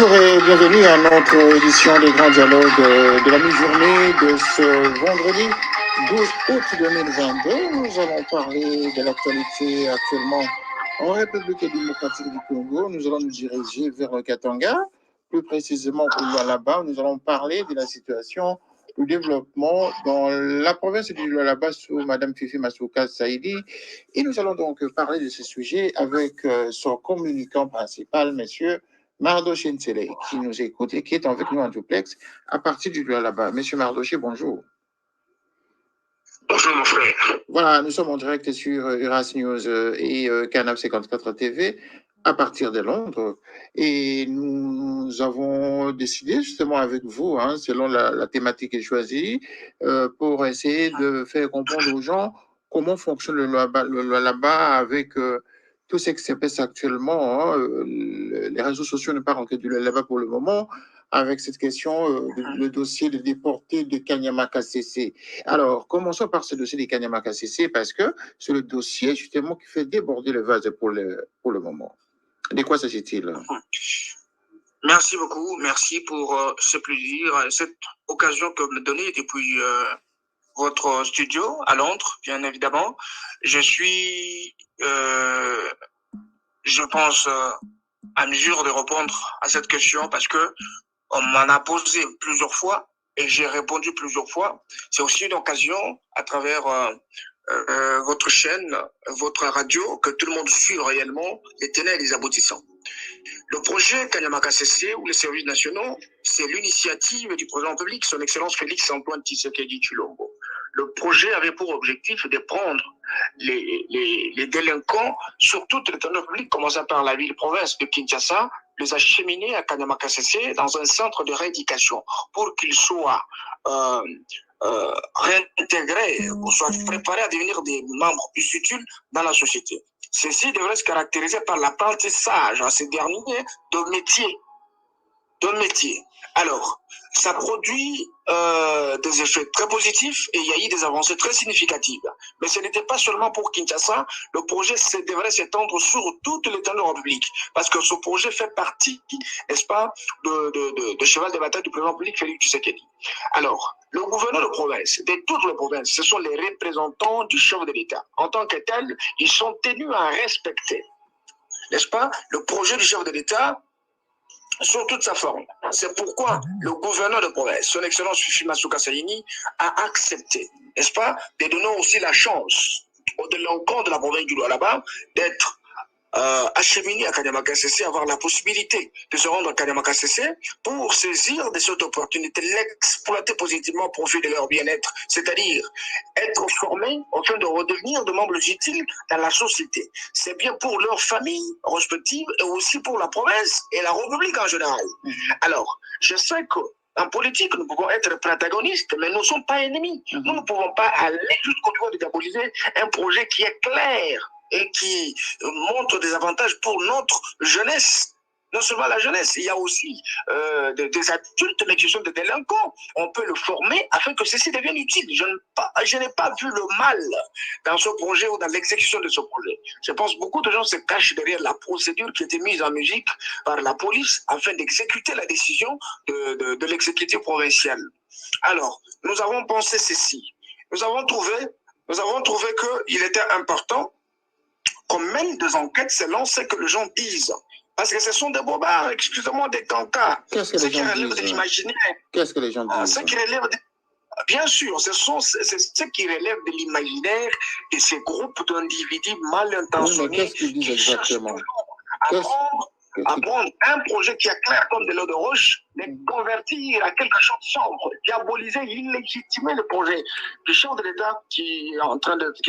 Bonjour et bienvenue à notre édition des grands dialogues de la mi-journée de ce vendredi 12 août 2022. Nous allons parler de l'actualité actuellement en République démocratique du Congo. Nous allons nous diriger vers le Katanga, plus précisément au Lualaba. Nous allons parler de la situation du développement dans la province du Lualaba sous Mme Fifi Masouka Saïdi. Et nous allons donc parler de ce sujet avec son communicant principal, monsieur Mardoché Nsele, qui nous écoute et qui est avec nous en duplex à partir du Lualaba. Monsieur Mardoché, bonjour. Bonjour mon frère. Voilà, nous sommes en direct sur Uras News et Canal 54 TV à partir de Londres. Et nous avons décidé justement avec vous, selon la thématique qui est choisie, pour essayer de faire comprendre aux gens comment fonctionne le Lualaba avec tout ce qui se passe actuellement. Les réseaux sociaux ne parlent que du Lualaba pour le moment, avec cette question, le dossier de déportés de Kanyama KCC. Alors, commençons par ce dossier des Kanyama KCC parce que c'est le dossier justement qui fait déborder le vase pour le moment. De quoi s'agit-il? Merci beaucoup, merci pour ce plaisir, cette occasion que vous me donnez depuis votre studio à Londres, bien évidemment. Je suis, je pense, à mesure de répondre à cette question parce que on m'en a posé plusieurs fois et j'ai répondu plusieurs fois. C'est aussi une occasion à travers votre chaîne, votre radio, que tout le monde suit réellement les tenants et les aboutissants. Le projet Kanyama KCC ou les services nationaux, c'est l'initiative du président public, son Excellence Félix Antoine Tshisekedi Tshilombo. Le projet avait pour objectif de prendre les délinquants sur toute l'étendue publique, commençant par la ville-province de Kinshasa, les acheminer à Kanyama KCC dans un centre de rééducation pour qu'ils soient réintégrés, ou soient préparés à devenir des membres plus utiles dans la société. Ceci devrait se caractériser par l'apprentissage à ces derniers de métier. Alors, ça produit des effets très positifs et il y a eu des avancées très significatives. Mais ce n'était pas seulement pour Kinshasa, le projet devrait s'étendre sur toute l'étendue République. Parce que ce projet fait partie, n'est-ce pas, de cheval de bataille du président public Félix Tshisekedi. Alors, le gouverneur de province, de toutes les provinces, ce sont les représentants du chef de l'État. En tant que tels, ils sont tenus à respecter, n'est-ce pas, le projet du chef de l'État sur toute sa forme. C'est pourquoi le gouverneur de province, son Excellence Fifi Masouka Saïdi, a accepté, n'est-ce pas, de donner aussi la chance aux délinquants de la province du Lualaba d'être acheminés à Kanyama KCC, avoir la possibilité de se rendre à Kanyama KCC pour saisir de cette opportunité, l'exploiter positivement au profit de leur bien-être, c'est-à-dire être formés afin de redevenir de membres utiles dans la société. C'est bien pour leur famille respective et aussi pour la province et la République en général. Alors, je sais que en politique, nous pouvons être protagonistes, mais nous ne sommes pas ennemis. Nous ne pouvons pas aller jusqu'au niveau de diaboliser un projet qui est clair et qui montre des avantages pour notre jeunesse. Non seulement la jeunesse, il y a aussi des adultes, mais qui sont des délinquants. On peut le former afin que ceci devienne utile. Je n'ai pas vu le mal dans ce projet ou dans l'exécution de ce projet. Je pense que beaucoup de gens se cachent derrière la procédure qui a été mise en musique par la police afin d'exécuter la décision de l'exécutif provincial. Alors, nous avons pensé ceci. Nous avons trouvé qu'il était important qu'on mène des enquêtes selon ce que les gens disent. Parce que ce sont des bobards, excusez-moi, des cancans. Qu'est-ce que les gens disent? De l'imaginaire. Qu'est-ce que les gens disent? Ce qui relève bien sûr, c'est ce qui relève de l'imaginaire de ces groupes d'individus mal intentionnés. Oui, mais qu'est-ce qu'ils disent exactement? À prendre un projet qui est clair comme de l'eau de roche, les convertir à quelque chose de sombre, diaboliser, illégitimer le projet du chef de l'État qui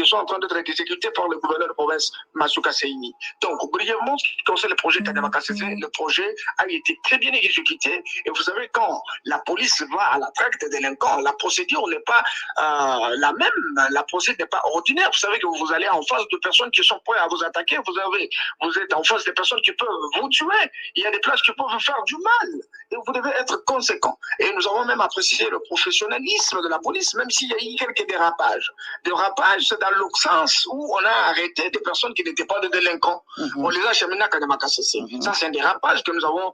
sont en train d'être exécutés par le gouverneur de province Masouka Saïdi. Donc, brièvement, ce qui concerne le projet Kanyama KCC, le projet a été très bien exécuté. Et vous savez, quand la police va à la traque des délinquants, la procédure n'est pas la même. La procédure n'est pas ordinaire. Vous savez que vous allez en face de personnes qui sont prêtes à vous attaquer. Vous êtes en face de personnes qui peuvent vous vous tuer. Il y a des plages qui peuvent vous faire du mal. Et vous devez être conséquent. Et nous avons même apprécié le professionnalisme de la police, même s'il y a eu quelques dérapages. Dérapages, c'est dans le sens où on a arrêté des personnes qui n'étaient pas des délinquants. On les a acheminés à Kanyamaka CC. Ça, c'est un dérapage que nous avons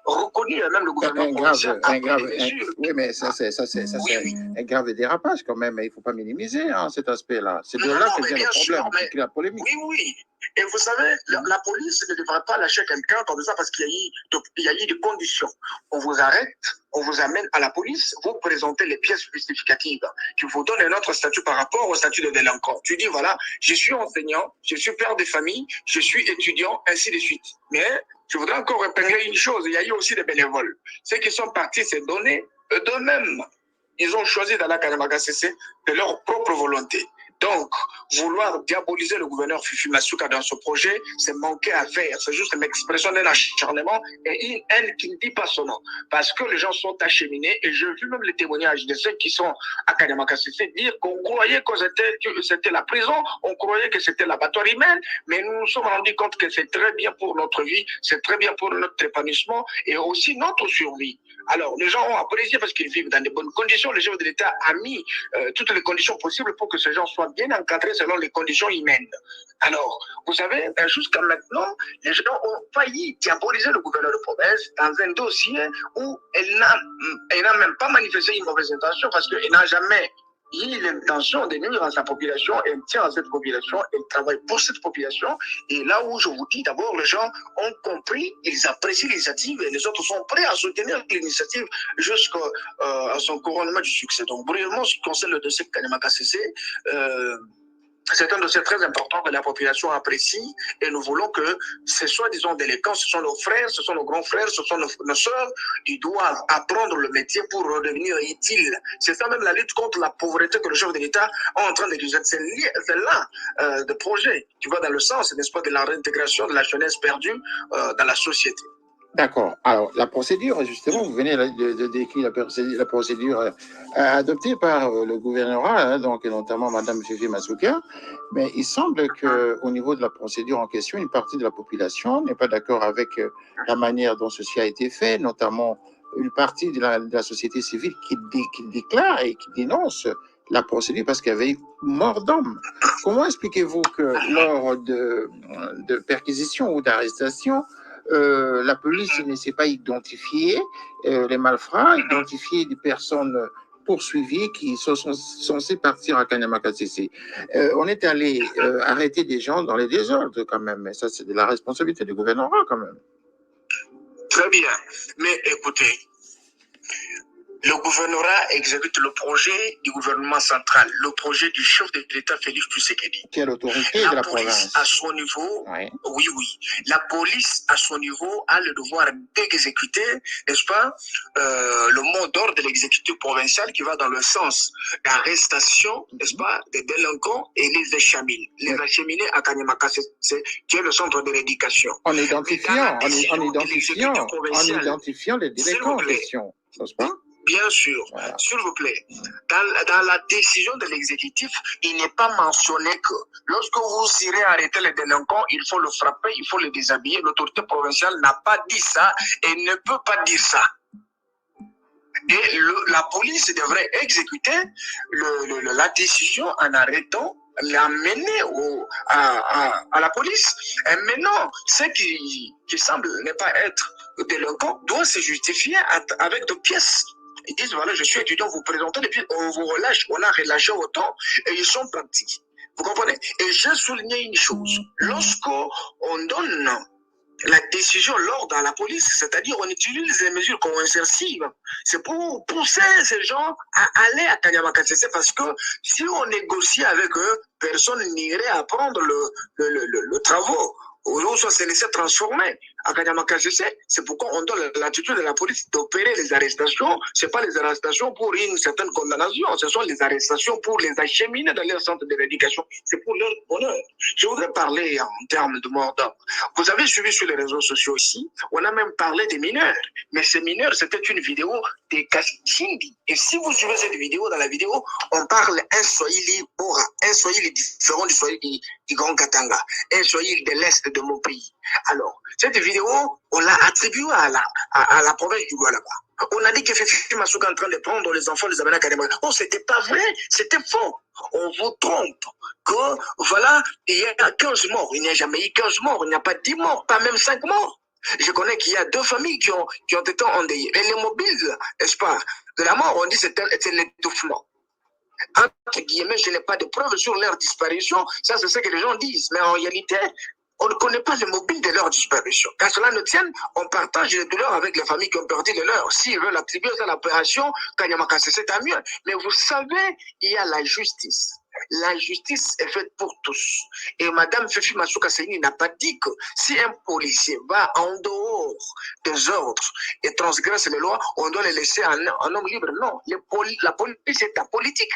reconnu, et même le gouvernement provincial. Oui, mais ça, c'est un grave dérapage quand même. Il ne faut pas minimiser cet aspect-là. C'est de là que vient le problème, c'est la polémique. Oui, oui. Et vous savez, la police ne devrait pas lâcher quelqu'un comme ça parce qu'il y a eu des conditions. On vous arrête, on vous amène à la police, vous présentez les pièces justificatives qui vous donnent un autre statut par rapport au statut de délinquant. Tu dis, voilà, je suis enseignant, je suis père de famille, je suis étudiant, ainsi de suite. Mais je voudrais encore épingler une chose, il y a eu aussi des bénévoles. Ceux qui sont partis se donner d'eux-mêmes. Ils ont choisi d'aller à Kanyamaka CC de leur propre volonté. Donc, vouloir diaboliser le gouverneur Fifi Masuka dans ce projet, c'est manquer à faire. C'est juste une expression d'un acharnement et une haine qui ne dit pas son nom. Parce que les gens sont acheminés et j'ai vu même les témoignages de ceux qui sont à Kanyamaka CC dire qu'on croyait que c'était la prison, on croyait que c'était l'abattoir humain, mais nous nous sommes rendus compte que c'est très bien pour notre vie, c'est très bien pour notre épanouissement et aussi notre survie. Alors, les gens ont apprécié parce qu'ils vivent dans de bonnes conditions. Le chef de l'État a mis toutes les conditions possibles pour que ces gens soient bien encadrés selon les conditions humaines. Alors, vous savez, jusqu'à maintenant, les gens ont failli diaboliser le gouverneur de province dans un dossier où elle n'a même pas manifesté une mauvaise intention parce qu'elle n'a jamais eu l'intention de nuire à sa population, elle tient à cette population, elle travaille pour cette population. Et là où je vous dis, d'abord, les gens ont compris, ils apprécient l'initiative et les autres sont prêts à soutenir l'initiative jusqu'à son couronnement du succès. Donc, brièvement, ce qui concerne le dossier de Kanyamaka CC, c'est un dossier très important que la population apprécie et nous voulons que ces soi-disant délinquants, ce sont nos frères, ce sont nos grands frères, ce sont nos sœurs, ils doivent apprendre le métier pour redevenir utiles. C'est ça même la lutte contre la pauvreté que le chef de l'État est en train d'exercer. C'est là de projet qui va dans le sens, n'est-ce pas, de la réintégration de la jeunesse perdue dans la société. D'accord. Alors, la procédure, justement, vous venez de décrire la procédure adoptée par le gouvernorat, donc notamment Mme Fifi Masuka, mais il semble qu'au niveau de la procédure en question, une partie de la population n'est pas d'accord avec la manière dont ceci a été fait, notamment une partie de la société civile qui déclare et qui dénonce la procédure parce qu'il y avait eu mort d'homme. Comment expliquez-vous que lors de perquisitions ou d'arrestations, la police ne s'est pas identifiée, les malfrats, identifier des personnes poursuivies qui sont censées partir à Kanyamaka CC. On est allé arrêter des gens dans les désordres quand même, mais ça c'est de la responsabilité du gouvernement quand même. Très bien, mais écoutez, le gouvernorat exécute le projet du gouvernement central, le projet du chef de l'État Félix Tshisekedi. Qui est l'autorité de la province. À son niveau, oui. La police, à son niveau, a le devoir d'exécuter, n'est-ce pas, le mot d'ordre de l'exécutif provincial qui va dans le sens d'arrestation, n'est-ce pas, des délinquants et les acheminer. Les acheminer à Kanyamaka, qui est le centre de l'éducation. En identifiant les délinquants en question, n'est-ce pas? Bien sûr, s'il vous plaît. Dans la décision de l'exécutif, il n'est pas mentionné que lorsque vous irez arrêter les délinquants, il faut le frapper, il faut le déshabiller. L'autorité provinciale n'a pas dit ça et ne peut pas dire ça. Et la police devrait exécuter la décision en arrêtant, l'amener à la police. Et maintenant, ceux qui semblent ne pas être délinquants doivent se justifier avec des pièces. Ils disent, voilà, je suis étudiant, vous présentez, et puis on vous relâche, on a relâché autant, et ils sont partis. Vous comprenez? Et j'ai souligné une chose. Lorsqu'on donne la décision, l'ordre à la police, c'est-à-dire on utilise les mesures coercitives, c'est pour pousser ces gens à aller à Kanyamaka CC parce que si on négocie avec eux, personne n'irait à prendre le travaux. Ou soit se laisser transformer à Kanyamaka CC. C'est pourquoi on donne l'attitude de la police d'opérer les arrestations. Ce n'est pas les arrestations pour une certaine condamnation, ce sont les arrestations pour les acheminer dans leur centre de rééducation. C'est pour leur bonheur. Je voudrais parler en termes de mort d'homme. Vous avez suivi sur les réseaux sociaux ici, on a même parlé des mineurs. Mais ces mineurs, c'était une vidéo des Kashindi. Et si vous suivez cette vidéo, dans la vidéo, on parle un Swahili Bora, un Swahili différent du Swahili du Grand Katanga, un Swahili de l'Est de mon pays. Alors, cette vidéo vidéo, on l'a attribuée à la province du Lualaba. On a dit que Fifi Masuka est en train de prendre les enfants des Abana Kadema. Oh, c'était pas vrai, c'était faux. On vous trompe. Que, voilà, il y a 15 morts. Il n'y a jamais eu 15 morts. Il n'y a pas 10 morts, pas même 5 morts. Je connais qu'il y a 2 familles qui ont été endeuillées. Et les mobiles, n'est-ce pas, de la mort, on dit que c'était l'étouffement. Entre guillemets, je n'ai pas de preuves sur leur disparition. Ça, c'est ce que les gens disent. Mais en réalité, on ne connaît pas le mobile de leur disparition. Quand cela ne tienne, on partage les douleurs avec les familles qui ont perdu les leurs. S'ils veulent attribuer ça à l'opération, Kanyamakase, c'est tant mieux. Mais vous savez, il y a la justice. La justice est faite pour tous. Et Madame Fifi Masuka Seni n'a pas dit que si un policier va en dehors des ordres et transgresse les lois, on doit le laisser en homme libre. Non, la police est apolitique.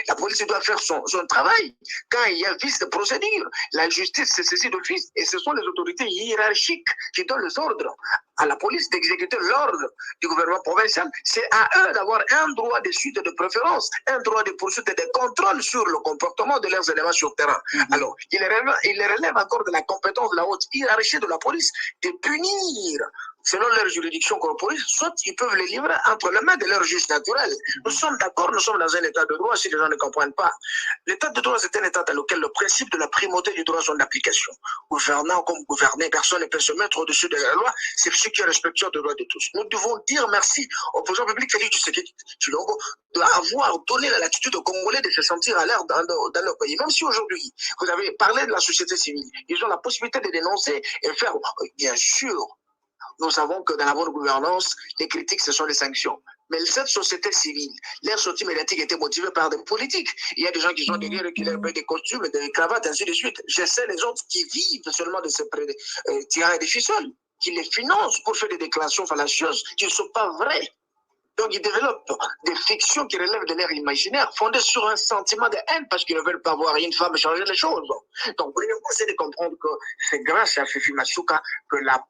La police doit faire son travail. Quand il y a vice de procédure, la justice se saisit d'office et ce sont les autorités hiérarchiques qui donnent les ordres à la police d'exécuter l'ordre du gouvernement provincial. C'est à eux d'avoir un droit de suite de préférence, un droit de poursuite et de contrôle sur le comportement de leurs éléments sur le terrain. Alors, il relève encore de la compétence de la haute hiérarchie de la police de punir selon leur juridiction corporelle, soit ils peuvent les livrer entre les mains de leur juge naturel. Nous sommes d'accord, nous sommes dans un état de droit, si les gens ne comprennent pas. L'état de droit, c'est un état dans lequel le principe de la primauté du droit sont d'application. Gouvernant comme gouverné, personne ne peut se mettre au-dessus de la loi, c'est celui qui est respectueux des droits de tous. Nous devons dire merci au président public Félix Tshisekedi Tshilombo d'avoir donné la latitude aux Congolais de se sentir à l'air dans leur pays. Même si aujourd'hui, vous avez parlé de la société civile, ils ont la possibilité de dénoncer et faire, bien sûr, nous savons que dans la bonne gouvernance, les critiques, ce sont les sanctions. Mais cette société civile, leur sortie médiatique était motivée par des politiques. Il y a des gens qui sont derrière qui leur payent des costumes, des cravates, ainsi de suite. Je sais les autres qui vivent seulement de ces tirage des ficelles, qui les financent pour faire des déclarations fallacieuses qui ne sont pas vraies. Donc, ils développent des fictions qui relèvent de leur imaginaire, fondées sur un sentiment de haine parce qu'ils ne veulent pas voir une femme changer les choses. Donc, premièrement, c'est de comprendre que c'est grâce à Fifi Masuka que la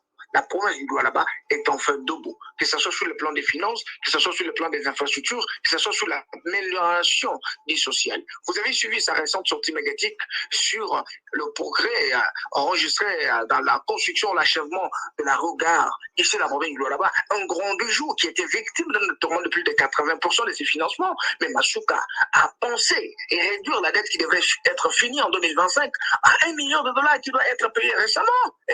province du Lualaba est enfin debout, que ce soit sur le plan des finances, que ce soit sur le plan des infrastructures, que ce soit sur l'amélioration du social. Vous avez suivi sa récente sortie médiatique sur le progrès enregistré dans la construction, l'achèvement de la Regard, ici la province du Lualaba, un grand bijou qui était victime d'un tourment de plus de 80% de ses financements. Mais Masuka a pensé et réduire la dette qui devrait être finie en 2025 à $1 million qui doit être payé récemment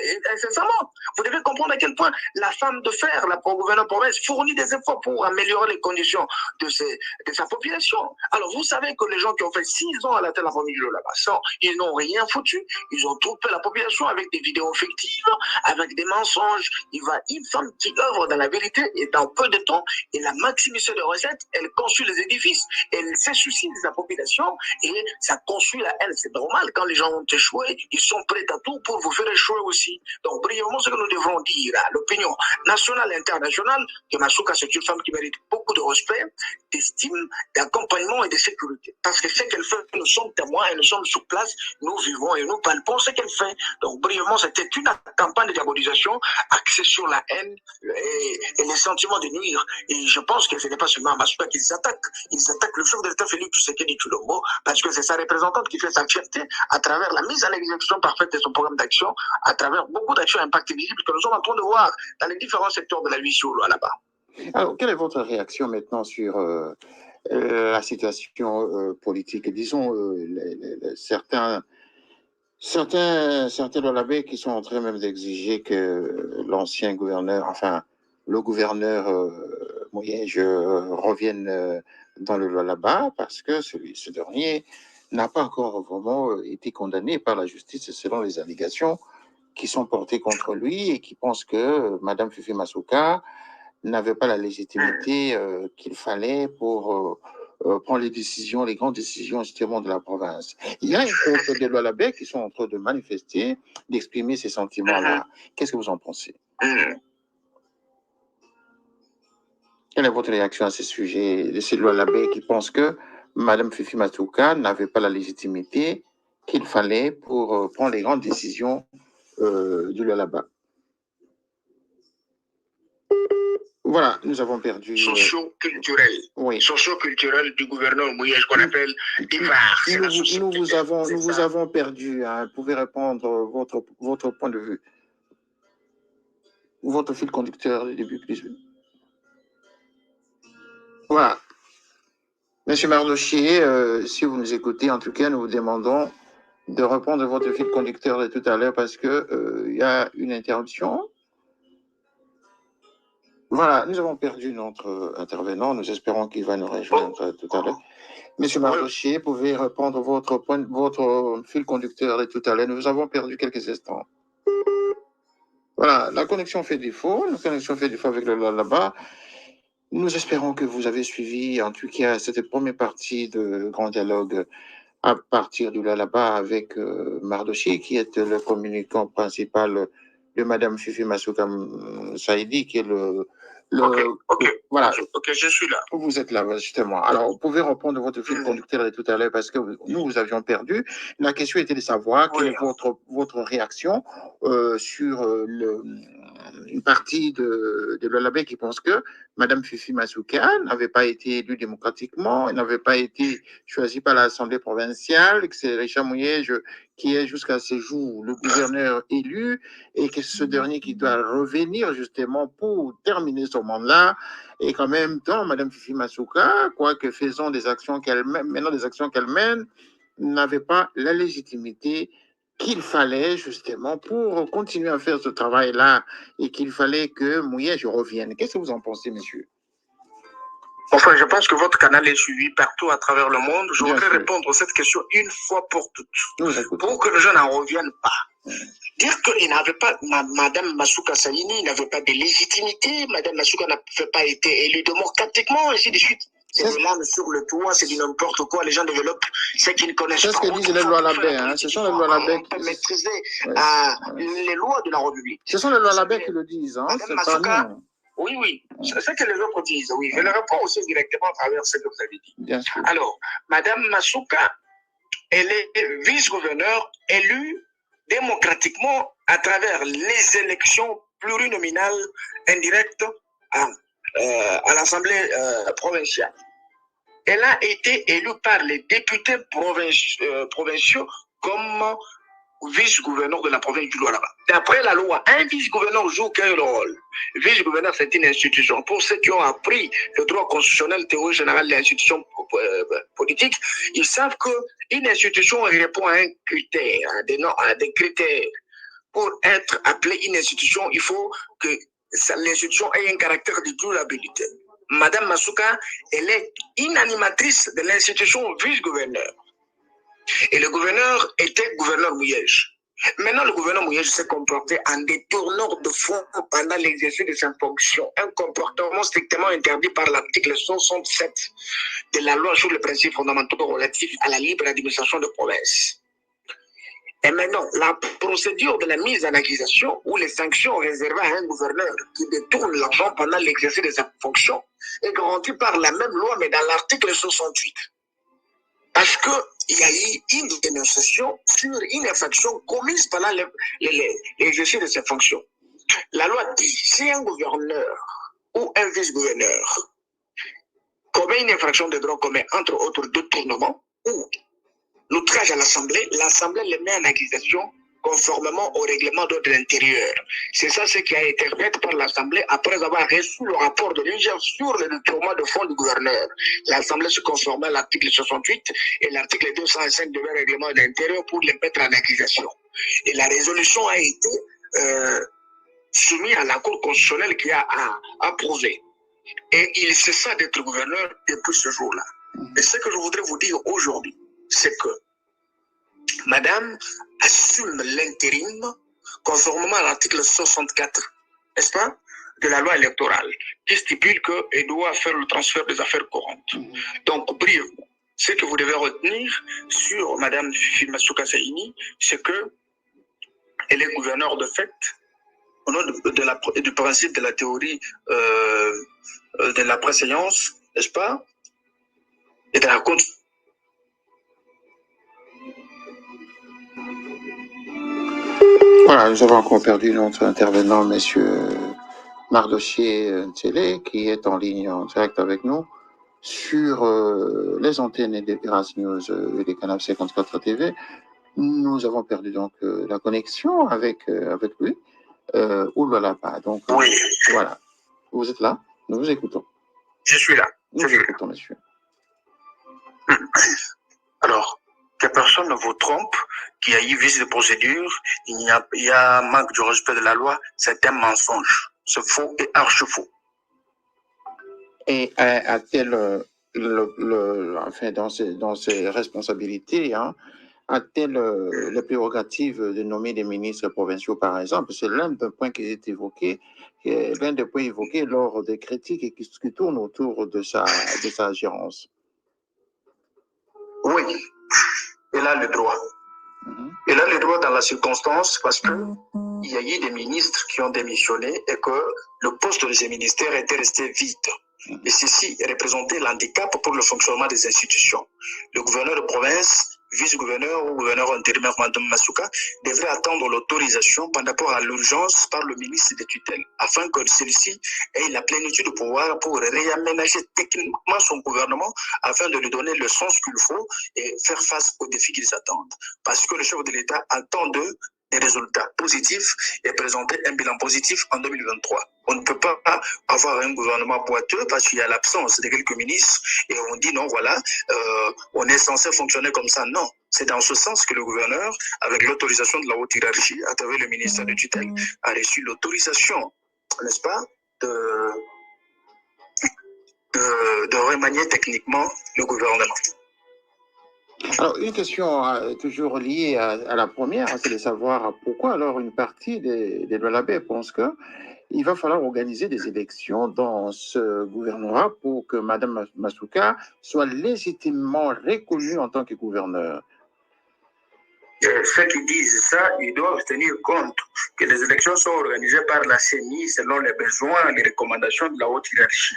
et incessamment. Vous devez comprendre à quel point la femme de fer, la gouvernement province, fournit des efforts pour améliorer les conditions de sa population. Alors, vous savez que les gens qui ont fait 6 ans à la tête de la famille de là-bas, ils n'ont rien foutu. Ils ont trompé la population avec des vidéos fictives, avec des mensonges. Une femme qui œuvre dans la vérité et dans peu de temps, elle a maximisé les recettes, elle construit les édifices, elle se soucie de sa population et ça construit la haine. C'est normal, quand les gens ont échoué, ils sont prêts à tout pour vous faire échouer aussi. Donc, brièvement, ce que nous devons dire à l'opinion nationale et internationale, que Masuka, c'est une femme qui mérite beaucoup de respect, d'estime, d'accompagnement et de sécurité. Parce que ce qu'elle fait, nous sommes témoins et nous sommes sur place, nous vivons et nous palpons ce qu'elle fait. Donc, brièvement, c'était une campagne de diabolisation axée sur la haine et les sentiments de nuire. Et je pense que ce n'est pas seulement Masuka qu'ils attaquent. Ils attaquent le chef de l'État Félix Tshisekedi Tshilombo parce que c'est sa représentante qui fait sa fierté à travers la mise en exécution parfaite de son programme d'action, à travers beaucoup d'actions à impact visible que nous sommes en train de voir dans les différents secteurs de la vie sur là-bas. Alors, quelle est votre réaction maintenant sur la situation politique? Disons, certains de la baie qui sont en train même d'exiger que l'ancien gouverneur, enfin, le gouverneur Moyenge revienne dans le là-bas parce que ce dernier n'a pas encore vraiment été condamné par la justice selon les allégations qui sont portées contre lui et qui pensent que Madame Fifi Masuka n'avait pas la légitimité qu'il fallait pour prendre les décisions, les grandes décisions justement de la province. Il y a une groupe de Lualaba qui sont en train de manifester, d'exprimer ces sentiments-là. Qu'est-ce que vous en pensez? Quelle est votre réaction à ce sujet de ces Lualaba qui pensent que Mme Fifi Masuka n'avait pas la légitimité qu'il fallait pour prendre les grandes décisions du Lualaba? Voilà, nous avons perdu. Socio-culturel. Oui. Socio-culturel du gouverneur Mouyej qu'on appelle Divar. Nous vous avons perdu. Hein. Vous pouvez répondre votre point de vue. votre fil conducteur du début, please. Voilà. Monsieur Mardochier, si vous nous écoutez, en tout cas, nous vous demandons de reprendre votre fil conducteur de tout à l'heure parce que il y a une interruption. Voilà, nous avons perdu notre intervenant. Nous espérons qu'il va nous rejoindre tout à l'heure. Monsieur Mardochier, pouvez reprendre votre fil conducteur de tout à l'heure. Nous avons perdu quelques instants. Voilà, la connexion fait défaut. La connexion fait défaut avec le là-bas. Nous espérons que vous avez suivi, en tout cas, cette première partie de Grand Dialogue à partir du là-bas avec Mardochier, qui est le communicant principal de Madame Fifi Masuka Saïdi, qui est voilà. Ok, je suis là. Vous êtes là, justement. Alors, vous pouvez reprendre votre fil conducteur de tout à l'heure parce que nous, vous avions perdu. La question était de savoir quelle est votre réaction sur une partie de l'Olabé qui pense que Madame Fifi Masuka n'avait pas été élue démocratiquement, elle n'avait pas été choisie par l'Assemblée provinciale, que c'est Richard Mouyej qui est jusqu'à ce jour le gouverneur élu et que ce dernier qui doit revenir justement pour terminer son mandat. Et qu'en même temps, Mme Fifi Masuka, quoique faisant des actions qu'elle mène, n'avait pas la légitimité qu'il fallait justement pour continuer à faire ce travail-là et qu'il fallait que Mouyej revienne. Qu'est-ce que vous en pensez, monsieur? Enfin, je pense que votre canal est suivi partout à travers le monde. Je voudrais répondre à cette question une fois pour toutes, pour que les gens n'en reviennent pas. Dire qu'il n'avait pas, Madame Masuka Saïni n'avait pas de légitimité, Madame Masuka n'avait pas été élue démocratiquement, ainsi de suite. C'est de l'âme sur le toit, c'est du n'importe quoi. Les gens développent ce qu'ils ne connaissent pas. C'est ce que disent les lois Labé, hein. Ce sont les lois Labé qui maîtriser les lois de la République. Ce sont les lois Labé qui le disent, hein. C'est pas nous. Oui. C'est ce que les autres disent, oui. Je le réponds aussi directement à travers ce que vous avez dit. Bien sûr. Alors, Madame Masuka, elle est vice-gouverneure élue démocratiquement à travers les élections plurinominales indirectes à l'Assemblée provinciale. Elle a été élue par les députés provinciaux comme vice-gouverneur de la province du Lualaba. D'après la loi, un vice-gouverneur joue quel rôle? Vice-gouverneur, c'est une institution. Pour ceux qui ont appris le droit constitutionnel, théorie générale des institutions politiques, ils savent qu'une institution répond à un critère, à des critères. Pour être appelée une institution, il faut que l'institution ait un caractère de durabilité. Madame Masuka, elle est inanimatrice de l'institution vice-gouverneur. Et le gouverneur était gouverneur Mouyej. Maintenant, le gouverneur Mouyej s'est comporté en détourneur de fonds pendant l'exercice de sa fonction. Un comportement strictement interdit par l'article 67 de la loi sur les principes fondamentaux relatifs à la libre administration de province. Et maintenant, la procédure de la mise en accusation ou les sanctions réservées à un gouverneur qui détourne l'argent pendant l'exercice de sa fonction est garantie par la même loi, mais dans l'article 68. Parce qu'il y a eu une dénonciation sur une infraction commise pendant l'exercice de ses fonctions. La loi dit, si un gouverneur ou un vice-gouverneur commet une infraction de droit commun, entre autres détournement ou l'outrage à l'Assemblée, l'Assemblée le met en accusation conformément au règlement d'ordre intérieur. C'est ça ce qui a été fait par l'Assemblée après avoir reçu le rapport de l'UGF sur le détournement de fonds du gouverneur. L'Assemblée se conformait à l'article 68 et l'article 205 du règlement d'intérieur pour les mettre en accusation. Et la résolution a été soumise à la Cour constitutionnelle qui a approuvé. Et il cessa d'être gouverneur depuis ce jour-là. Et ce que je voudrais vous dire aujourd'hui, c'est que Madame assume l'intérim conformément à l'article 64, n'est-ce pas, de la loi électorale, qui stipule qu'elle doit faire le transfert des affaires courantes. Donc, brièvement, ce que vous devez retenir sur Madame Fifi Masuka Saïni, c'est qu'elle est gouverneure de fait, au nom du principe de la théorie de la préséance, n'est-ce pas, et de la compte. Voilà, nous avons encore perdu notre intervenant, monsieur Mardochier Télé, qui est en ligne en direct avec nous sur les antennes des Pirates News et des canaux 54 TV. Nous avons perdu donc la connexion avec lui. Oulalaba. Donc, Oui, voilà. Vous êtes là? Nous vous écoutons. je suis là. Nous vous écoutons, monsieur. Alors, que personne ne vous trompe, qu'il y a eu vice de procédure, il y a manque du respect de la loi, c'est un mensonge. C'est faux et archi-faux. Et a-t-elle, enfin, dans ses responsabilités, hein, a-t-elle les prérogatives de nommer des ministres provinciaux, par exemple? C'est l'un des points qui est évoqué, l'un des points évoqués lors des critiques et qui tournent autour de sa gérance. Oui, elle a le droit. Elle a le droit dans la circonstance parce que il y a eu des ministres qui ont démissionné et que le poste de ces ministères était resté vide. Et ceci représentait l'handicap pour le fonctionnement des institutions. Le gouverneur de province, vice-gouverneur ou gouverneur intérimaire Mme Masuka devrait attendre l'autorisation par rapport à l'urgence par le ministre des tutelles afin que celui-ci ait la plénitude de pouvoir pour réaménager techniquement son gouvernement afin de lui donner le sens qu'il faut et faire face aux défis qu'ils attendent. Parce que le chef de l'État attend d'eux des résultats positifs et présenter un bilan positif en 2023. On ne peut pas avoir un gouvernement boiteux parce qu'il y a l'absence de quelques ministres et on dit non, voilà, on est censé fonctionner comme ça. Non, c'est dans ce sens que le gouverneur, avec l'autorisation de la haute hiérarchie, à travers le ministère de tutelle, a reçu l'autorisation, n'est-ce pas, de remanier techniquement le gouvernement. Alors, une question toujours liée à la première, c'est de savoir pourquoi alors une partie des Lualabé pense qu'il va falloir organiser des élections dans ce gouvernorat pour que Mme Masuka soit légitimement reconnue en tant que gouverneur. Ceux qui disent ça, ils doivent tenir compte que les élections sont organisées par la CENI selon les besoins et les recommandations de la haute hiérarchie.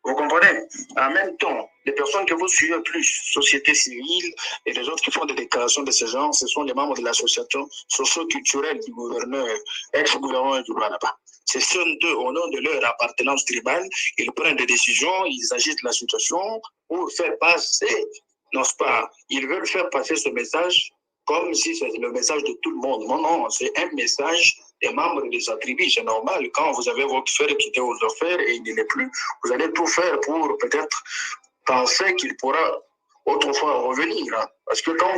Vous comprenez? En même temps, les personnes que vous suivez plus, société civile et les autres qui font des déclarations de ce genre, ce sont les membres de l'association socio-culturelle du gouverneur, ex-gouverneur du là-bas. Ce sont eux, au nom de leur appartenance tribale, ils prennent des décisions, ils agitent la situation pour faire passer, n'est-ce pas? Ils veulent faire passer ce message comme si c'était le message de tout le monde. Non, non, c'est un message des membres de sa tribu. C'est normal, quand vous avez votre frère qui était aux affaires et il n'y est plus, vous allez tout faire pour peut-être penser qu'il pourra autrefois revenir. Hein. Parce que quand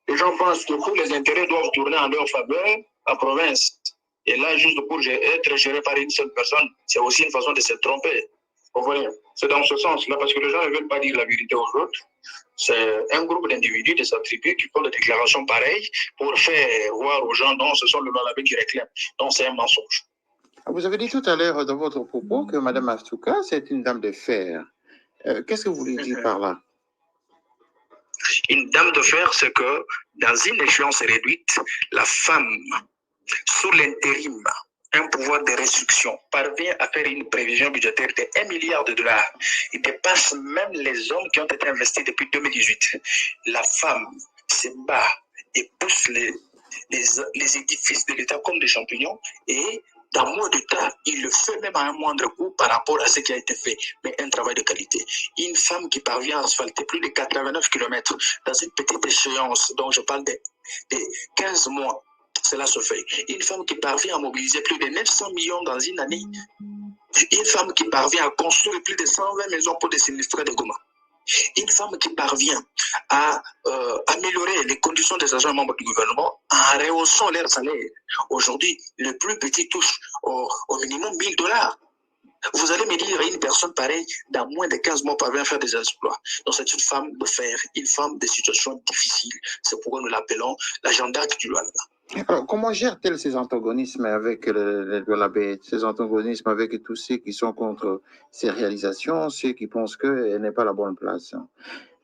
les gens pensent que tous les intérêts doivent tourner en leur faveur, en province, et là, juste pour être géré par une seule personne, c'est aussi une façon de se tromper. Vous voyez, c'est dans ce sens-là, parce que les gens ne veulent pas dire la vérité aux autres. C'est un groupe d'individus de sa tribu qui font des déclarations pareilles pour faire voir aux gens, non, ce sont le Lualabé qui réclament. Donc, c'est un mensonge. Vous avez dit tout à l'heure dans votre propos que Mme Masuka, c'est une dame de fer. Qu'est-ce que vous voulez dire par là? Une dame de fer, c'est que dans une échéance réduite, la femme, sous l'intérim, un pouvoir de restriction, parvient à faire une prévision budgétaire de 1 milliard de dollars. Il dépasse même les hommes qui ont été investis depuis 2018. La femme se bat et pousse les édifices de l'État comme des champignons et dans moins de temps, il le fait même à un moindre coût par rapport à ce qui a été fait, mais un travail de qualité. Une femme qui parvient à asphalter plus de 89 km dans une petite échéance, dont je parle de 15 mois, cela se fait. Une femme qui parvient à mobiliser plus de 900 millions dans une année. Une femme qui parvient à construire plus de 120 maisons pour des sinistrés de Goma. Une femme qui parvient à améliorer les conditions des agents membres du gouvernement en rehaussant leur salaire. Aujourd'hui, le plus petit touche au minimum 1000 dollars. Vous allez me dire, une personne pareille, dans moins de 15 mois, parvient à faire des exploits. Donc, c'est une femme de fer, une femme de situations difficiles. C'est pourquoi nous l'appelons la Jeanne d'Arc du Lualaba. Alors, comment gère-t-elle ces antagonismes avec les Lualabé, ces antagonismes avec tous ceux qui sont contre ses réalisations, ceux qui pensent qu'elle n'est pas la bonne place?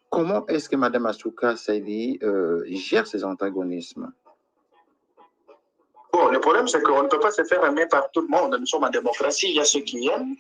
Comment est-ce que Mme Masuka Saïdi gère ces antagonismes? Bon, le problème, c'est qu'on ne peut pas se faire aimer par tout le monde. Nous sommes en démocratie. Il y a ceux qui aiment,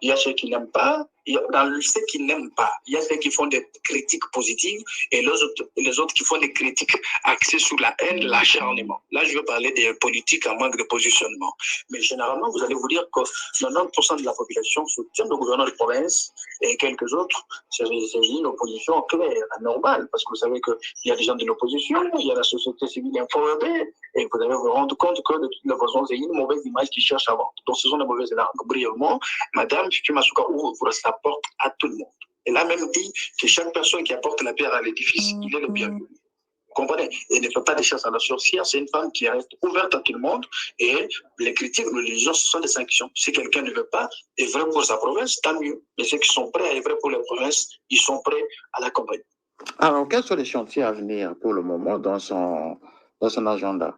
il y a ceux qui n'aiment pas, dans ceux qui n'aiment pas, il y a ceux qui font des critiques positives et les autres qui font des critiques axées sur la haine, l'acharnement. Là, je veux parler des politiques en manque de positionnement. Mais généralement, vous allez vous dire que 90% de la population soutient le gouvernement de province et quelques autres, c'est une opposition claire, normale, parce que vous savez qu'il y a des gens de l'opposition, il y a la société civile informée, et vous allez vous rendre compte que de toute façon, c'est une mauvaise image qu'ils cherchent à vendre. Donc, ce sont des mauvaises langues. Brièvement, Madame Fumasuka ouvre sa porte à tout le monde. Elle a même dit que chaque personne qui apporte la pierre à l'édifice, il est le bienvenu. Vous comprenez? Et ne fait pas des chasses à la sorcière, c'est une femme qui reste ouverte à tout le monde et les critiques religieuses, ce sont des sanctions. Si quelqu'un ne veut pas, est vrai pour sa province, tant mieux. Mais ceux qui sont prêts à œuvrer pour les provinces, ils sont prêts à l'accompagner. Alors, quels sont les chantiers à venir pour le moment dans son agenda?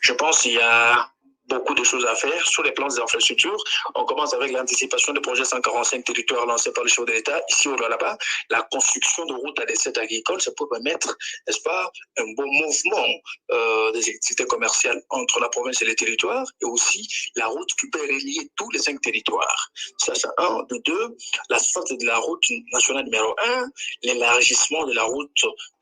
Je pense qu'il y a beaucoup de choses à faire sur les plans des infrastructures. On commence avec l'anticipation du projet 145 territoires lancé par le chef de l'État, ici au là-bas. La construction de routes à des sites agricoles, c'est pour permettre, n'est-ce pas, un bon mouvement des activités commerciales entre la province et les territoires, et aussi la route qui peut relier tous les 5 territoires. Ça, c'est un. De deux, la sortie de la route nationale numéro 1, l'élargissement de la route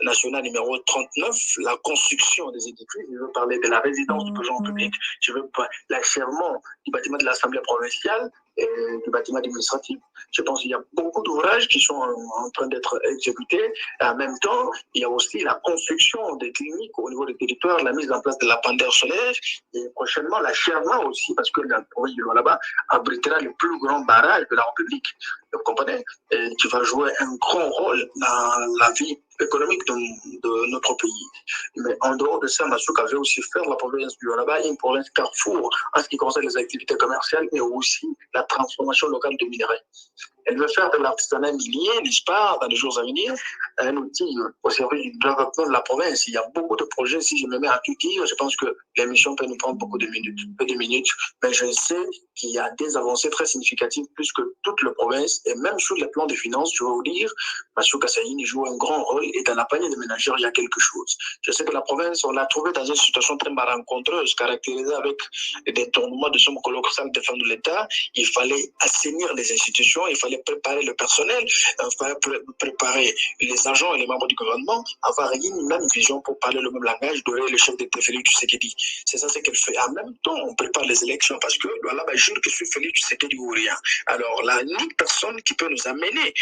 nationale numéro 39, la construction des édifices, je veux parler de la résidence du président public, je veux l'achèvement du bâtiment de l'Assemblée provinciale et du bâtiment administratif. Je pense qu'il y a beaucoup d'ouvrages qui sont en train d'être exécutés. Et en même temps, il y a aussi la construction des cliniques au niveau des territoires, la mise en place de la pandère solaire et prochainement l'achèvement aussi, parce que la province du là-bas abritera le plus grand barrage de la République. Vous comprenez? Et qui va jouer un grand rôle dans la vie économique de notre pays. Mais en dehors de ça, Masuka veut aussi faire la province du là-bas une province carrefour en ce qui concerne les activités commerciales, mais aussi la transformation locale de minerais. Elle veut faire de l'artisanat minier, n'est-ce pas, dans les jours à venir, un outil au service du développement de la province. Il y a beaucoup de projets. Si je me mets à tout dire, je pense que l'émission peut nous prendre beaucoup de minutes, mais je sais qu'il y a des avancées très significatives plus que toute la province, et même sur le plan des finances, je veux vous dire, Masuka Saini joue un grand rôle, et dans la panier des ménagères, il y a quelque chose. Je sais que la province, on l'a trouvée dans une situation très malencontreuse, caractérisée avec des tournements de somme colossale des femmes de l'État. Il fallait assainir les institutions, il fallait préparer le personnel, il fallait préparer les agents et les membres du gouvernement, avoir une même vision pour parler le même langage de le chef d'État Félix Tshisekedi. C'est ça ce qu'elle fait. En même temps, on prépare les élections parce que là, je jure que je suis Félix Tshisekedi ou rien. Alors, la unique personne qui peut nous amener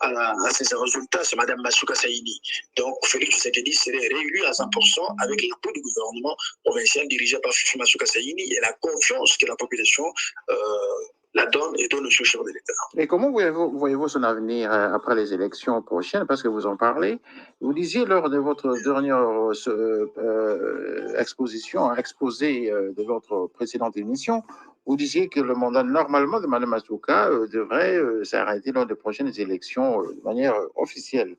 à ces résultats, c'est Mme Masuka Saini. Donc, Félix Tshisekedi serait réélu à 100% avec l'appui du gouvernement provincial dirigé par Masuka Saini et la confiance que la population la donne et donne au chef de l'État. Et comment voyez-vous son avenir après les élections prochaines? Parce que vous en parlez. Vous disiez lors de votre dernière exposé de votre précédente émission, vous disiez que le mandat normalement de Mme Masuka devrait s'arrêter lors des prochaines élections de manière officielle.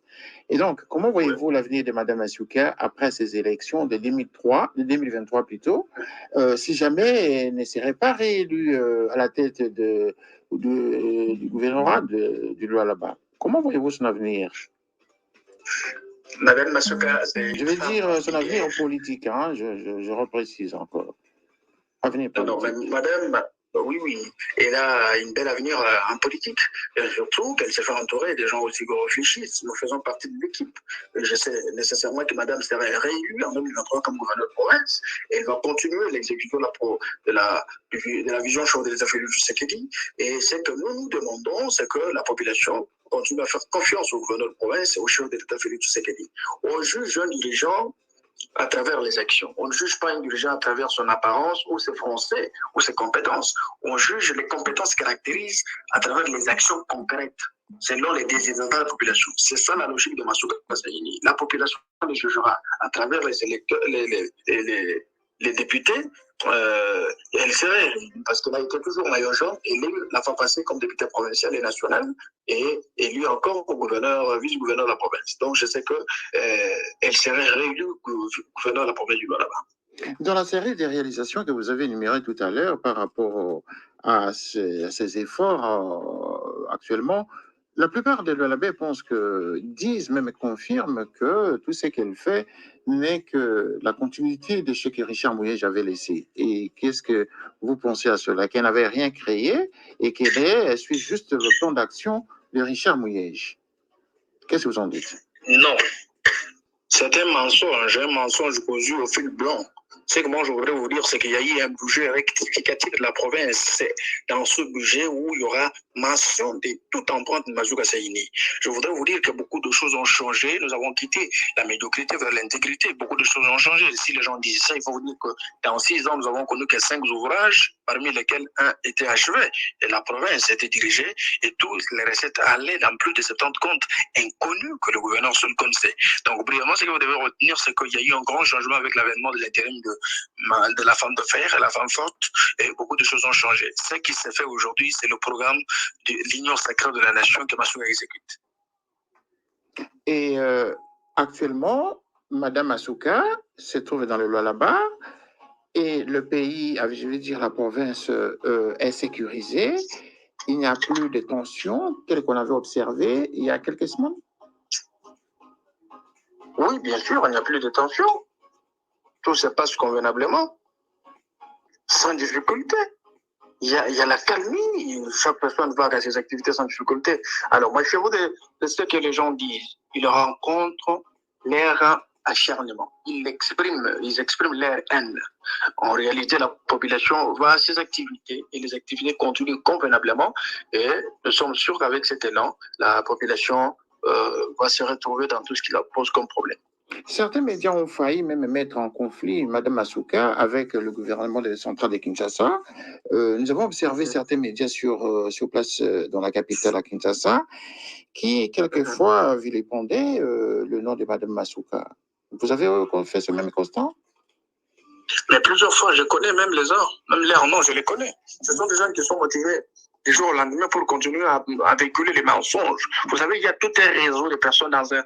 Et donc, comment voyez-vous l'avenir de Mme Masuka après ces élections de 2023 plutôt, si jamais elle ne serait pas réélue à la tête du gouvernorat du Lualaba? Comment voyez-vous son avenir? Mme Masuka, je vais dire son avenir en politique, hein, je reprécise encore. Avenir politique. Non, madame, oui, elle a un bel avenir en politique, et surtout qu'elle s'est fait entourer des gens aussi réfléchis. Nous faisons partie de l'équipe. Je sais nécessairement que madame serait réélue en 2023 comme gouverneur de province, et elle va continuer l'exécution de la vision chef de l'État Félix Tshisekedi. Et ce que nous demandons, c'est que la population continue à faire confiance au gouverneur de province et au chef de l'État Félix Tshisekedi. On juge un dirigeant à travers les actions. On ne juge pas un dirigeant à travers son apparence ou ses français ou ses compétences. On juge les compétences caractérisées à travers les actions concrètes, selon les désirs de la population. C'est ça la logique de Masuka Saini. La population les jugera à travers les électeurs, les députés. Elle serait, parce qu'elle a été toujours maillot jaune, élue la fois passée comme députée provinciale et nationale, et élue encore au vice-gouverneur de la province. Donc je sais qu'elle serait réélue gouverneur de la province du Lualaba. Dans la série des réalisations que vous avez énumérées tout à l'heure par rapport à ces efforts actuellement, La plupart des Lualabais disent, même confirment que tout ce qu'elle fait n'est que la continuité de ce que Richard Mouyej avait laissé. Et qu'est-ce que vous pensez à cela? Qu'elle n'avait rien créé et qu'elle suit juste le plan d'action de Richard Mouyej. Qu'est-ce que vous en dites? Non, c'est un mensonge cousu au fil blanc. Ce que moi je voudrais vous dire, c'est qu'il y a eu un budget rectificatif de la province. C'est dans ce budget où il y aura mention de toute empreinte de Mazouka Saïni. Je voudrais vous dire que beaucoup de choses ont changé. Nous avons quitté la médiocrité vers l'intégrité. Beaucoup de choses ont changé. Si les gens disent ça, il faut vous dire que dans 6 ans, nous avons connu que 5 ouvrages, parmi lesquels un était achevé. Et la province était dirigée et toutes les recettes allaient dans plus de 70 comptes inconnus que le gouverneur seul connaissait. Donc, brièvement, ce que vous devez retenir, c'est qu'il y a eu un grand changement avec l'avènement de l'intérim de la femme de fer et la femme forte, et beaucoup de choses ont changé. Ce qui s'est fait aujourd'hui, c'est le programme de l'Union sacrée de la nation que Masouka exécute. Et actuellement, Madame Masouka se trouve dans le Lualaba et le pays, je veux dire la province, est sécurisée. Il n'y a plus de tensions telles qu'on avait observées il y a quelques semaines. Oui, bien sûr, il n'y a plus de tensions. Tout se passe convenablement, sans difficulté. Il y a la calmie, chaque personne va à ses activités sans difficulté. Alors, moi, je vous de ce que les gens disent. Ils rencontrent leur acharnement. Ils expriment leur haine. En réalité, la population va à ses activités et les activités continuent convenablement. Et nous sommes sûrs qu'avec cet élan, la population va se retrouver dans tout ce qui la pose comme problème. Certains médias ont failli même mettre en conflit Mme Masouka avec le gouvernement de centrale de Kinshasa. Nous avons observé certains médias sur place dans la capitale à Kinshasa qui, quelquefois, vilipendaient le nom de Mme Masouka. Vous avez fait ce même constat? Mais plusieurs fois, je connais même les gens, même leurs noms, je les connais. Ce sont des gens qui sont motivés du jour au lendemain pour continuer à véhiculer les mensonges. Vous savez, il y a tout un réseau de personnes dans un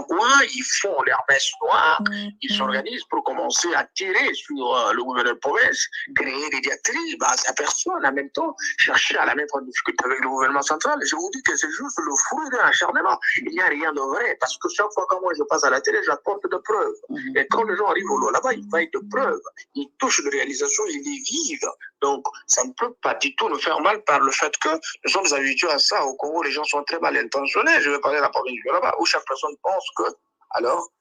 coin, ils font leur messe noire, ils s'organisent pour commencer à tirer sur le gouverneur de province, créer des diatribes à sa personne, en même temps, chercher à la mettre en difficulté avec le gouvernement central. Je vous dis que c'est juste le fruit d'un acharnement. Il n'y a rien de vrai, parce que chaque fois que moi je passe à la télé, j'apporte de preuves. Et quand les gens arrivent au lot là-bas, ils veillent de preuves, ils touchent de réalisations, ils les vivent. Donc, ça ne peut pas du tout nous faire mal par le fait que nous sommes habitués à ça. Au Congo, les gens sont très mal intentionnés. Je vais parler de la province du là-bas, où chaque personne pense que, alors,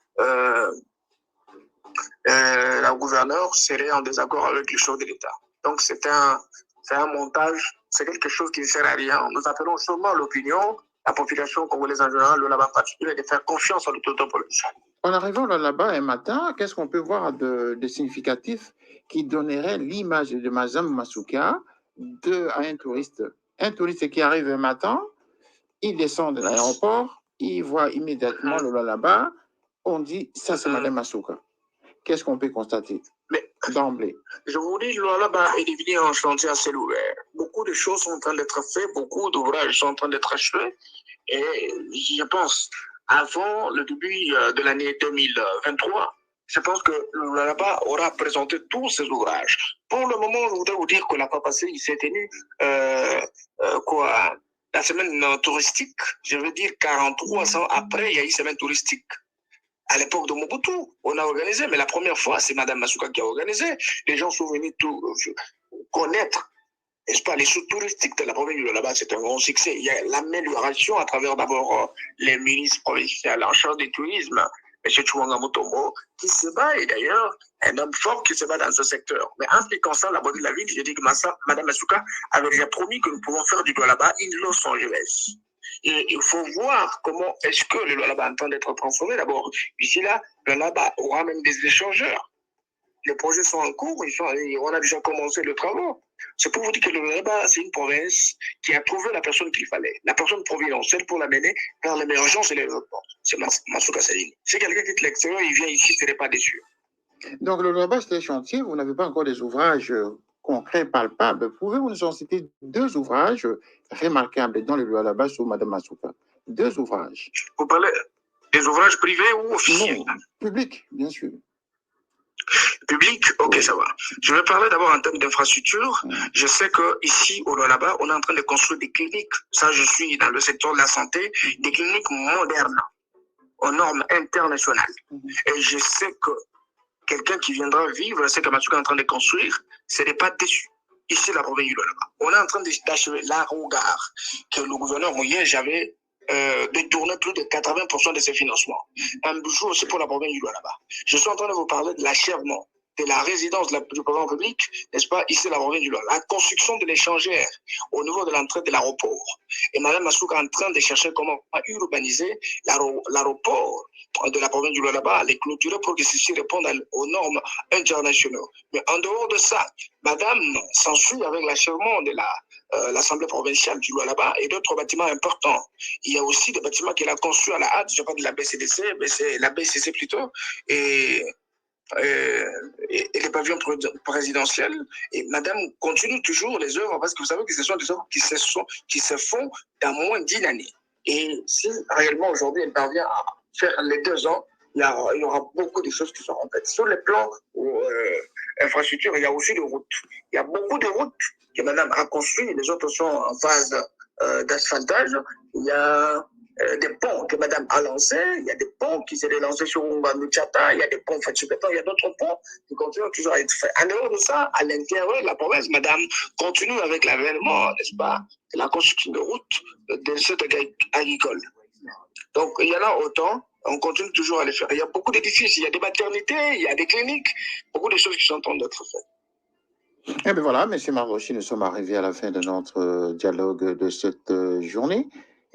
la gouverneure serait en désaccord avec les choses de l'État. Donc, c'est un montage, c'est quelque chose qui ne sert à rien. Nous appelons seulement l'opinion, la population congolaise en général, le là-bas particulier, de faire confiance à l'autorité policière. En arrivant là-bas un matin, qu'est-ce qu'on peut voir de significatif qui donnerait l'image de Madame Masouka à un touriste? Un touriste qui arrive un matin, il descend de l'aéroport, il voit immédiatement le là-bas, on dit ça c'est Madame Masouka. Qu'est-ce qu'on peut constater d'emblée? Je vous dis, le là-bas est devenu un chantier assez ouvert. Beaucoup de choses sont en train d'être faites, beaucoup d'ouvrages sont en train d'être achevés. Et je pense, avant le début de l'année 2023, je pense que le là-bas aura présenté tous ses ouvrages. Pour le moment, je voudrais vous dire que la fois passée, il s'est tenu la semaine touristique, je veux dire 43 ans après, il y a eu une semaine touristique. À l'époque de Mobutu, on a organisé, mais la première fois, c'est Mme Masouka qui a organisé. Les gens sont venus connaître, n'est-ce pas, les sous touristiques de la province de là-bas, c'est un grand succès. Il y a l'amélioration à travers d'abord les ministres provinciaux en charge du tourisme, M. Chouanga Mutombo, qui se bat, et d'ailleurs, un homme fort qui se bat dans ce secteur. Mais en ce qui concerne la beauté de la ville, j'ai dit que Mme Masouka avait déjà promis que nous pouvons faire du là-bas une Los Angeles. Et il faut voir comment est-ce que le là-bas entend d'être transformé. D'abord, ici là, le là-bas aura même des échangeurs. Les projets sont en cours, on a déjà commencé le travail. C'est pour vous dire que le là-bas, c'est une province qui a trouvé la personne qu'il fallait, la personne providentielle pour l'amener vers l'émergence et le développement. C'est Masouka Saïni. Si quelqu'un quitte l'extérieur, il vient ici, il ne serait pas déçu. Donc le là-bas, c'est un chantier, vous n'avez pas encore des ouvrages concrets, palpables. Pouvez-vous nous en citer 2 ouvrages remarquables dans le là-bas sur Mme Masouka? 2 ouvrages. Vous parlez des ouvrages privés ou officiels? Non, publics, bien sûr. Public, ok, ça va. Je vais parler d'abord en termes d'infrastructure. Je sais qu'ici, au Lualaba, on est en train de construire des cliniques. Ça, je suis dans le secteur de la santé, des cliniques modernes, aux normes internationales. Et je sais que quelqu'un qui viendra vivre ce que Matsuka est en train de construire, ce n'est pas déçu. Ici, la province du Lualaba. On est en train d'achever la gare que le gouverneur Moyenge avait détourné plus de 80% de ses financements. Un bijou aussi pour la province du Lualaba. Je suis en train de vous parler de l'achèvement de la résidence du président public, n'est-ce pas, ici, la province du Lualaba. La construction de l'échangère au niveau de l'entrée de l'aéroport. Et Mme Massouka est en train de chercher comment urbaniser l'aéroport de la province du Lualaba, les clôturer pour que ceci réponde aux normes internationales. Mais en dehors de ça, Madame s'ensuit avec l'achèvement de l'Assemblée provinciale du Lualaba et d'autres bâtiments importants. Il y a aussi des bâtiments qu'elle a construits à la hâte, je parle de la BCDC, mais c'est la BCC plutôt, et les pavillons présidentiels. Et Madame continue toujours les œuvres parce que vous savez que ce sont des œuvres qui se font dans moins d'une année. Et si réellement aujourd'hui elle parvient à faire les 2 ans, il y aura beaucoup de choses qui seront faites. Sur le plan infrastructure, il y a aussi des routes. Il y a beaucoup de routes que Madame a construites, les autres sont en phase d'asphaltage. Il y a des ponts que Madame a lancés, il y a des ponts qui s'est lancés sur Mbandouchata, il y a des ponts faits sur béton, il y a d'autres ponts qui continuent toujours à être faits. En dehors de ça, à l'intérieur de la province, Madame continue avec l'avènement, n'est-ce pas, de la construction de routes de cette agricole. Donc, il y en a autant, on continue toujours à les faire. Il y a beaucoup d'édifices, il y a des maternités, il y a des cliniques, beaucoup de choses qui sont en train d'être faites. Eh bien voilà, M. Mardochi, nous sommes arrivés à la fin de notre dialogue de cette journée.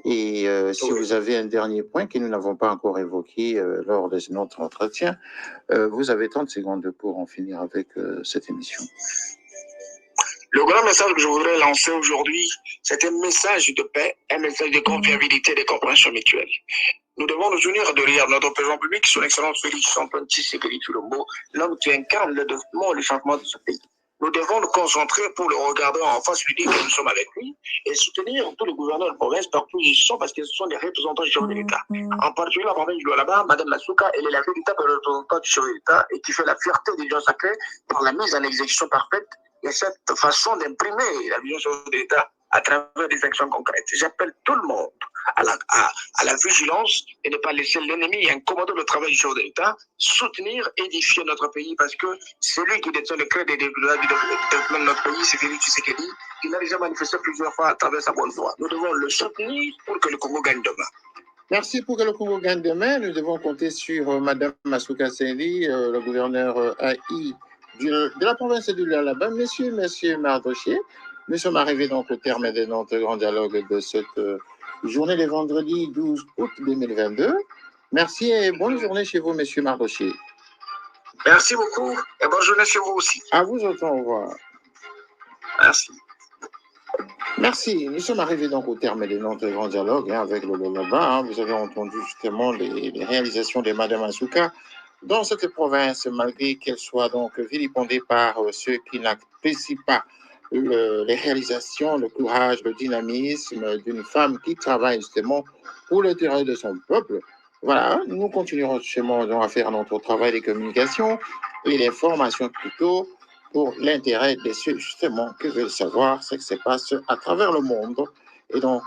Et si vous avez un dernier point que nous n'avons pas encore évoqué lors de notre entretien, vous avez 30 secondes pour en finir avec cette émission. Le grand message que je voudrais lancer aujourd'hui, c'est un message de paix, un message de convivialité, de compréhension mutuelle. Nous devons nous unir derrière notre président public, son excellence Félix Antoine Tshisekedi Tshilombo, l'homme qui incarne le développement et le changement de ce pays. Nous devons nous concentrer pour le regarder en face, lui dire que nous sommes avec lui et soutenir tous les gouverneurs de province partout où ils sont parce que ce sont des représentants du chef de l'État. En particulier la province du Lualaba, Mme Massouka, elle est la véritable représentante du chef de l'État et qui fait la fierté des gens sacrés par la mise en exécution parfaite et cette façon d'imprimer la vision de l'État à travers des actions concrètes. J'appelle tout le monde à la vigilance et ne pas laisser l'ennemi incommoder le travail du chef de l'État, soutenir, édifier notre pays parce que celui qui détient le cœur des développements de notre pays, c'est Félix Tshisekedi. Il a déjà manifesté plusieurs fois à travers sa bonne voix. Nous devons le soutenir pour que le Congo gagne demain. Merci. Pour que le Congo gagne demain, nous devons compter sur Mme Massouka Seydi, le gouverneur AI de la province du Lualaba. Monsieur Mardochi, nous sommes arrivés donc au terme de notre grand dialogue de cette journée de vendredi 12 août 2022. Merci et bonne journée chez vous, Monsieur Mardochi. Merci beaucoup et bonne journée chez vous aussi. À vous autres, au revoir. Merci. Merci. Nous sommes arrivés donc au terme de notre grand dialogue avec le Lualaba. Vous avez entendu justement les réalisations de Mme Massouka dans cette province, malgré qu'elle soit donc vilipendée par ceux qui n'apprécient pas les réalisations, le courage, le dynamisme d'une femme qui travaille justement pour l'intérêt de son peuple. Voilà, nous continuerons justement à faire notre travail de communication et d'information plutôt pour l'intérêt de ceux justement qui veulent savoir ce qui se passe à travers le monde. Et donc,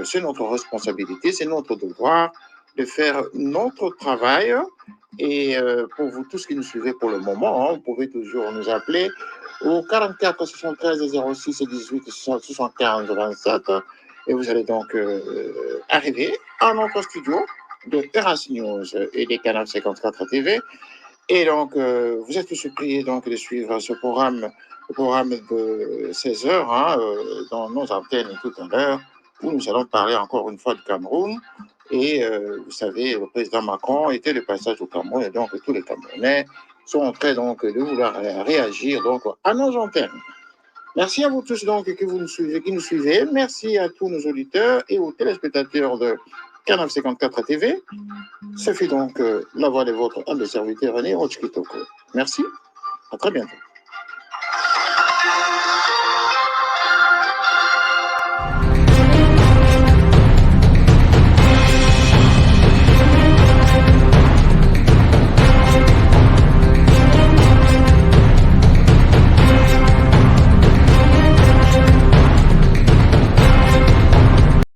c'est notre responsabilité, c'est notre devoir de faire notre travail. Et pour vous tous qui nous suivez pour le moment, vous pouvez toujours nous appeler au 44 73 06 18 75 27 et vous allez donc arriver à notre studio de Terrace News et des Canal 54 TV. Et donc, vous êtes tous priés donc de suivre ce programme, le programme de 16 heures dans nos antennes tout à l'heure, où nous allons parler encore une fois du Cameroun. Et vous savez, le président Macron était de passage au Cameroun, et donc tous les Camerounais sont en train donc de vouloir réagir donc à nos antennes. Merci à vous tous donc qui nous suivez. Merci à tous nos auditeurs et aux téléspectateurs de Canal 54 TV. Ce fut donc la voix de votre humble serviteur René Rochkitoko. Merci, à très bientôt.